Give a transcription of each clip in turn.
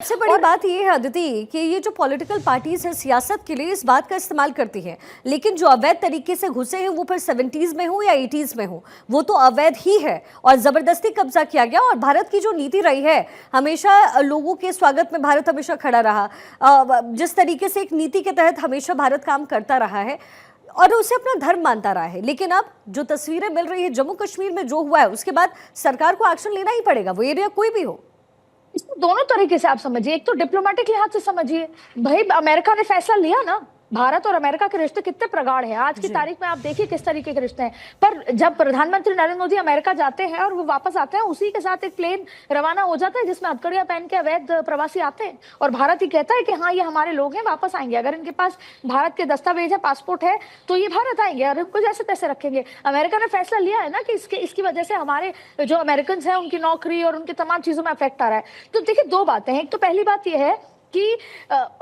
सबसे बड़ी बात ये है अदिति कि ये जो पॉलिटिकल पार्टीज हैं सियासत के लिए इस बात का इस्तेमाल करती हैं, लेकिन जो अवैध तरीके से घुसे हैं वो फिर 70s में हो या 80s में हो, वो तो अवैध ही है और जबरदस्ती कब्जा किया गया। और भारत की जो नीति रही है, हमेशा लोगों के स्वागत में भारत हमेशा खड़ा रहा, जिस तरीके से एक नीति के तहत हमेशा भारत काम करता रहा है और उसे अपना धर्म मानता रहा है। लेकिन अब जो तस्वीरें मिल रही है जम्मू कश्मीर में जो हुआ है, उसके बाद सरकार को एक्शन लेना ही पड़ेगा, वो एरिया कोई भी हो। इसको दोनों तरीके से आप समझिए। एक तो डिप्लोमेटिक लिहाज से समझिए, भाई अमेरिका ने फैसला लिया ना, भारत और अमेरिका के रिश्ते कितने प्रगाढ़ हैं। आज की तारीख में आप देखिए किस तरीके के रिश्ते हैं। पर जब प्रधानमंत्री नरेंद्र मोदी अमेरिका जाते हैं और वो वापस आते हैं, उसी के साथ एक प्लेन रवाना हो जाता है जिसमें हथकड़ियां पहन के अवैध प्रवासी आते हैं और भारत ही कहता है कि हाँ ये हमारे लोग हैं, वापस आएंगे। अगर इनके पास भारत के दस्तावेज है, पासपोर्ट है, तो ये भारत आएंगे और इनको जैसे तैसे रखेंगे। अमेरिका ने फैसला लिया है ना कि इसकी वजह से हमारे जो अमेरिकन है उनकी नौकरी और उनकी तमाम चीजों में इफेक्ट आ रहा है। तो देखिए दो बातें हैं। एक तो पहली बात यह है कि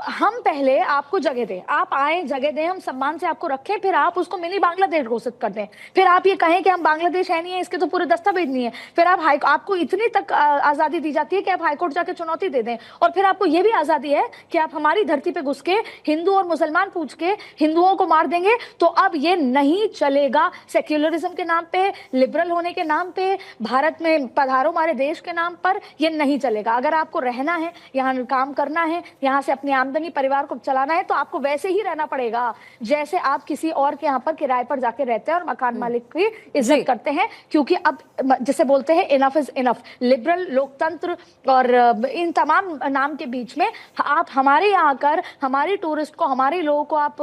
हम पहले आपको जगह दें, आप आए, जगह दें, हम सम्मान से आपको रखें, फिर आप उसको मिनी बांग्लादेश घोषित कर दें। फिर आप ये कहें कि हम बांग्लादेश है नहीं है, इसके तो पूरे दस्तावेज नहीं है। फिर आप आपको इतनी तक आजादी दी जाती है कि आप हाईकोर्ट जाके चुनौती दे दें। और फिर आपको ये भी आजादी है कि आप हमारी धरती पे घुस के हिंदू और मुसलमान पूछ के हिंदुओं को मार देंगे। तो अब ये नहीं चलेगा। सेक्युलरिज्म के नाम पे, लिबरल होने के नाम पे, भारत में पधारो हमारे देश के नाम पर ये नहीं चलेगा। अगर आपको रहना है, यहाँ काम करना है, यहाँ से अपनी आमदनी परिवार को चलाना है, तो आपको वैसे ही रहना पड़ेगा जैसे आप किसी और के यहाँ पर किराए पर जाके रहते हैं और मकान मालिक की इज्जत करते हैं। क्योंकि अब जैसे बोलते हैं इनफ इज इनफ। लिबरल, लोकतंत्र और इन तमाम नाम के बीच में आप हमारे यहाँ आकर हमारी टूरिस्ट को, हमारे लोगों को आप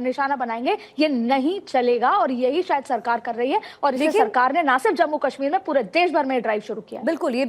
निशाना बनाएंगे, ये नहीं चलेगा। और यही शायद सरकार कर रही है और इसे सरकार ने ना सिर्फ जम्मू कश्मीर में, पूरे देश भर में ड्राइव शुरू किया। बिल्कुल।